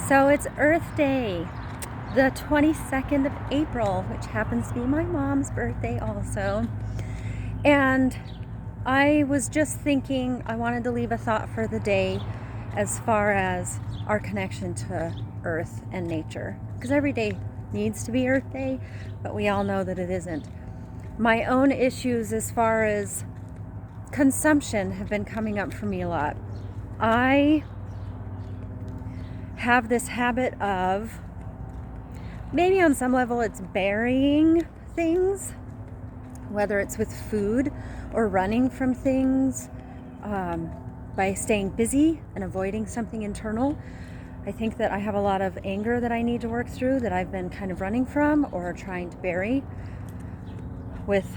So it's Earth Day, the 22nd of April, which happens to be my mom's birthday also. And I was just thinking I wanted to leave a thought for the day as far as our connection to Earth and nature. Because every day needs to be Earth Day, but we all know that it isn't. My own issues as far as consumption have been coming up for me a lot. I have this habit of, maybe on some level it's burying things, whether it's with food or running from things, by staying busy and avoiding something internal. I think that I have a lot of anger that I need to work through that I've been kind of running from or trying to bury with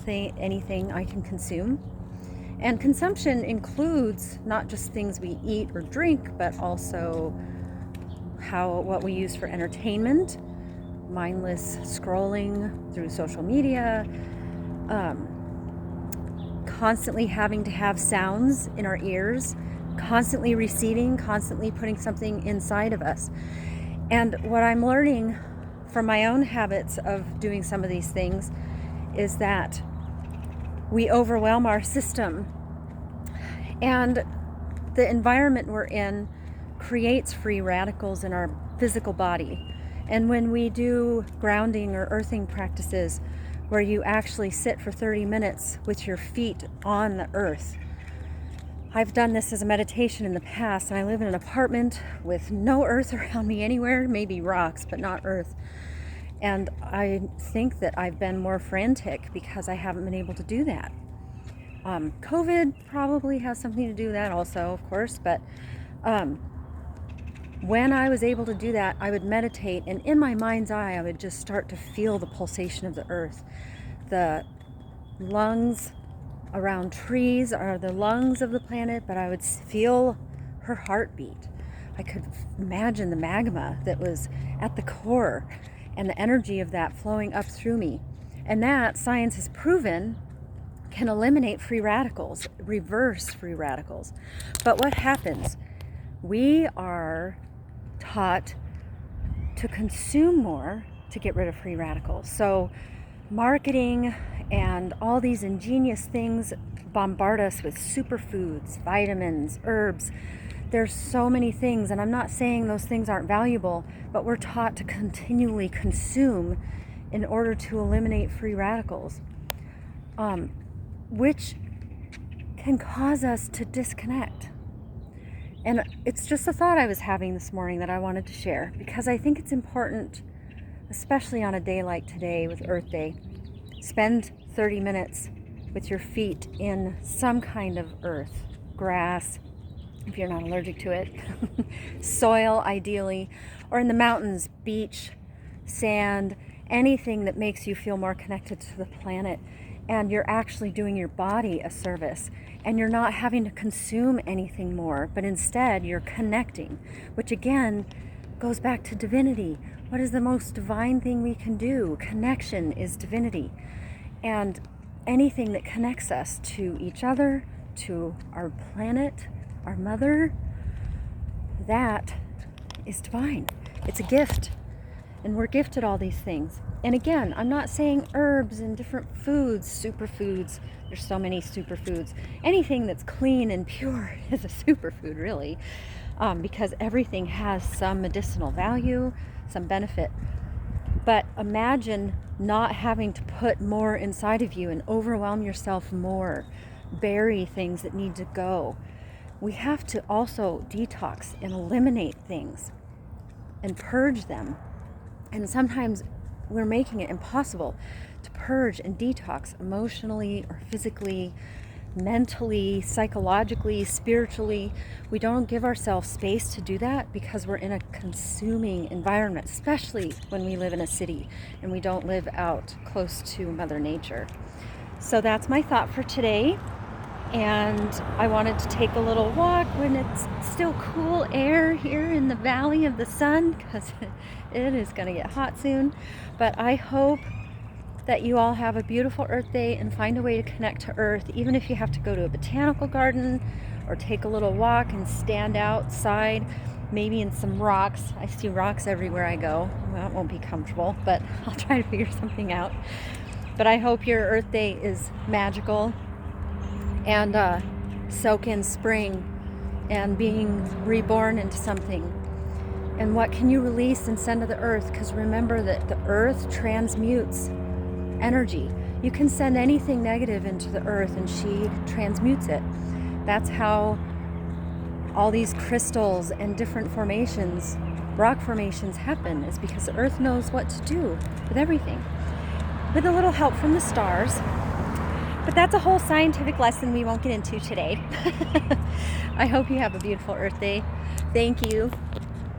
anything I can consume. And consumption includes not just things we eat or drink, but also what we use for entertainment, mindless scrolling through social media, constantly having to have sounds in our ears, constantly receiving, constantly putting something inside of us. And what I'm learning from my own habits of doing some of these things is that we overwhelm our system, and the environment we're in creates free radicals in our physical body. And when we do grounding or earthing practices where you actually sit for 30 minutes with your feet on the earth, I've done this as a meditation in the past, and I live in an apartment with no earth around me anywhere, maybe rocks, but not earth. And I think that I've been more frantic because I haven't been able to do that. COVID probably has something to do with that also, of course, but when I was able to do that, I would meditate, and in my mind's eye, I would just start to feel the pulsation of the earth. The lungs around trees are the lungs of the planet, but I would feel her heartbeat. I could imagine the magma that was at the core and the energy of that flowing up through me. And that, science has proven, can eliminate free radicals, reverse free radicals. But what happens? We are taught to consume more to get rid of free radicals. So marketing and all these ingenious things bombard us with superfoods, vitamins, herbs. There's so many things, and I'm not saying those things aren't valuable, but we're taught to continually consume in order to eliminate free radicals, which can cause us to disconnect. And it's just a thought I was having this morning that I wanted to share, because I think it's important, especially on a day like today with Earth Day, spend 30 minutes with your feet in some kind of earth, grass, if you're not allergic to it, soil ideally, or in the mountains, beach, sand, anything that makes you feel more connected to the planet. And you're actually doing your body a service, and you're not having to consume anything more, but instead you're connecting, which again goes back to divinity. What is the most divine thing we can do? Connection is divinity. And anything that connects us to each other, to our planet, our mother, that is divine. It's a gift. And we're gifted all these things. And again, I'm not saying herbs and different foods, superfoods. There's so many superfoods. Anything that's clean and pure is a superfood, really, because everything has some medicinal value, some benefit. But imagine not having to put more inside of you and overwhelm yourself more, bury things that need to go. We have to also detox and eliminate things and purge them. And sometimes we're making it impossible to purge and detox emotionally or physically, mentally, psychologically, spiritually. We don't give ourselves space to do that because we're in a consuming environment, especially when we live in a city and we don't live out close to Mother Nature. So that's my thought for today. And I wanted to take a little walk when it's still cool air here in the Valley of the Sun, because it is going to get hot soon. But I hope that you all have a beautiful Earth Day and find a way to connect to Earth, even if you have to go to a botanical garden or take a little walk and stand outside maybe in some rocks. I see rocks everywhere I go. Well, it won't be comfortable, but I'll try to figure something out. But I hope your Earth Day is magical, and soak in spring and being reborn into something. And what can you release and send to the earth? Because remember that the earth transmutes energy. You can send anything negative into the earth and she transmutes it. That's how all these crystals and different formations, rock formations, happen, is because the earth knows what to do with everything, with a little help from the stars. But that's a whole scientific lesson we won't get into today. I hope you have a beautiful Earth Day. Thank you.